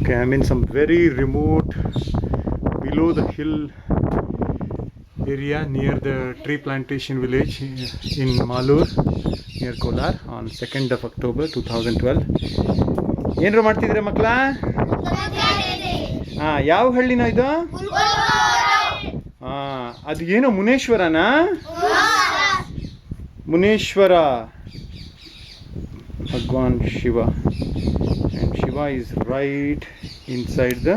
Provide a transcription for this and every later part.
Okay, I'm in some very remote, below the hill area near the tree plantation village in Malur, near Kolar, on 2nd of October 2012. ಏನ್ರು ಮಾಡ್ತಿದ್ದೀರಾ ಮಕ್ಕಳ? ಹಾಂ, ಯಾವ ಹಳ್ಳಿನ ಇದು? ಹಾಂ, ಅದು ಏನು ಮುನೇಶ್ವರನಾ? Muneshwara Bhagwan Shiva, and Shiva is right inside the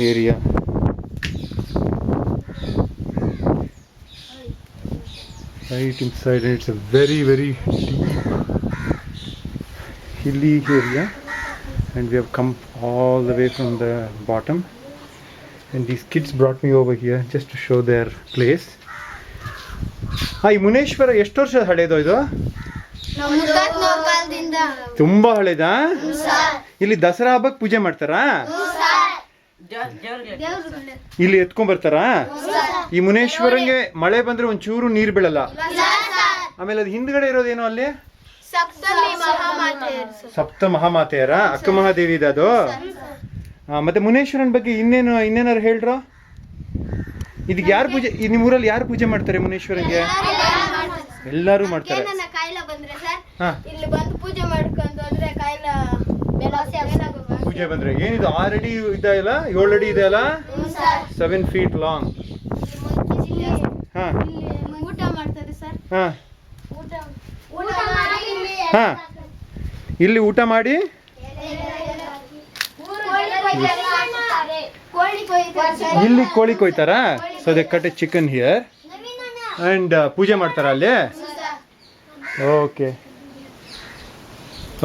area. Right inside, and it's a very very deep hilly area, and we have come all the way from the bottom, and these kids brought me over here just to show their place. Hi, Muneshwara ಎಷ್ಟು ವರ್ಷ ಹಳೇದು ಇದು? ತುಂಬಾ ಹಳೇದಾ? ಇಲ್ಲಿ ದಸರಾ ಹಬ್ಬಕ್ಕೆ ಪೂಜೆ ಮಾಡ್ತಾರಾ? ಇಲ್ಲಿ ಎತ್ಕೊಂಡ್ ಬರ್ತಾರಾ? ಈ ಮುನೇಶ್ವರಂಗೆ ಮಳೆ ಬಂದ್ರೆ ಒಂಚೂರು ನೀರು ಬೀಳಲ್ಲ. ಆಮೇಲೆ ಅದು ಹಿಂದ್ಗಡೆ ಇರೋದೇನೋ ಅಲ್ಲಿ ಸಪ್ತ ಮಹಾಮಾತೆಯರ ಅಕ್ಕ ಮಹಾದೇವಿ ಇದೆ ಅದು. ಮತ್ತೆ ಮುನೇಶ್ವರನ್ ಬಗ್ಗೆ ಇನ್ನೇನಾರು ಹೇಳ್ರೋ? ಇದಕ್ಕೆ ಯಾರು ಪೂಜೆ, ನಿಮ್ಮ ಊರಲ್ಲಿ ಯಾರು ಪೂಜೆ ಮಾಡ್ತಾರೆ ಮುನೇಶ್ವರಂಗೆ? ಎಲ್ಲರೂ ಮಾಡ್ತಾರೆ. ಪೂಜೆ ಬಂದ್ರೆ ಏನಿದು 6 ಅಡಿ ಇದೆ ಅಲ್ಲ, 7 ಅಡಿ ಇದೆ ಅಲ್ಲ, 7 feet ಲಾಂಗ್. ಊಟ ಮಾಡ್ತಾರೆ ಸರ್. ಇಲ್ಲಿ ಊಟ ಮಾಡಿ ಇಲ್ಲಿ ಕೋಳಿ ಕೊಯ್ತಾರಾ? So they cut a chicken here and ಪೂಜೆ ಮಾಡ್ತಾರ ಅಲ್ಲಿ. ಓಕೆ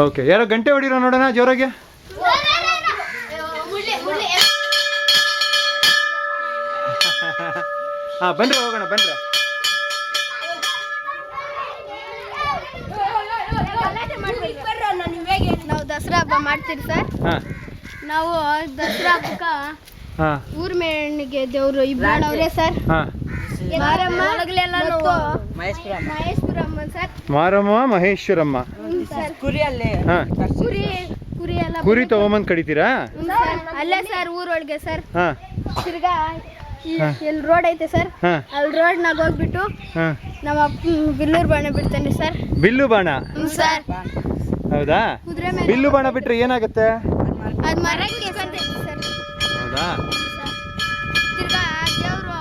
ಓಕೆ, ಯಾರೋ ಗಂಟೆ ಹೊಡಿರೋ ನೋಡೋಣ ಜೋರಾಗೆ. ಹಾಂ, ಬನ್ರಿ ಹೋಗೋಣ, ಬನ್ರಿ. ನಾವು ದಸರಾ ಹಬ್ಬ ಮಾಡ್ತೀವಿ ಸರ್. ನಾವು ದಸರಾ ಹಬ್ಬಕ್ಕ ಊರ್ ಮೇಣಿಗೆ ದೇವ್ರು ಇಬ್ಬರವ್ರೆ ಸರ್. ಮಾರಮ್ಮ ಮಹೇಶ್ವರಮ್ಮ ಸರ್. ಮಾರಮ್ಮ ಮಹೇಶ್ವರಮ್ಮ. ಕುರಿ ತಗೊಂಬಂದ್ ಕಡಿತೀರಾ? ಅಲ್ಲೇ ಸರ್, ಊರೊಳಗೆ ಸರ್. ತಿರ್ಗಾ ಇಲ್ಲಿ ರೋಡ್ ಐತೆ ಸರ್, ಅಲ್ಲಿ ರೋಡ್ ನಾಗ ಹೋಗ್ಬಿಟ್ಟು ನಮ್ಮ ಬಿಲ್ಲೂರು ಬಾಣ ಬಿಡ್ತಾನೆ ಸರ್. ಬಿಲ್ಲು ಬಾಣ? ಸರ್. ಹೌದಾ? ಬಿಲ್ಲು ಬಾಣ ಬಿಟ್ರೆ ಏನಾಗುತ್ತೆ? ಅದು ಮರಕ್ಕೆ ಸರ್. ಹೌದಾ? ತಿರ್ಗಾ ದೇವರು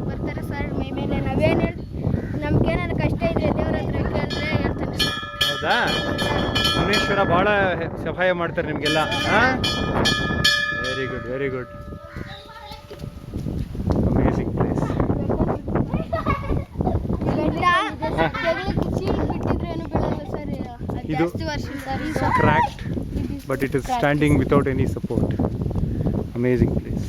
ಬರ್ತಾರೆ ಸರ್ ಮೈ ಮೇಲೆ. ನಾವೇನು ನಮ್ಗೇನಾದ್ರು ಕಷ್ಟ ಇದ್ರೆ ದೇವ್ರ ಹತ್ರ ಕೇಳಿದ್ರೆ ಹೇಳ್ತಾನೆ ಸರ್. ಹೌದಾ? ಮುನೇಶ್ವರ ಭಾಳ ಸಹಾಯ ಮಾಡ್ತಾರೆ ನಿಮಗೆಲ್ಲ. Very good, very good, amazing place. ಇದು cracked, but it is standing without any support. Amazing place.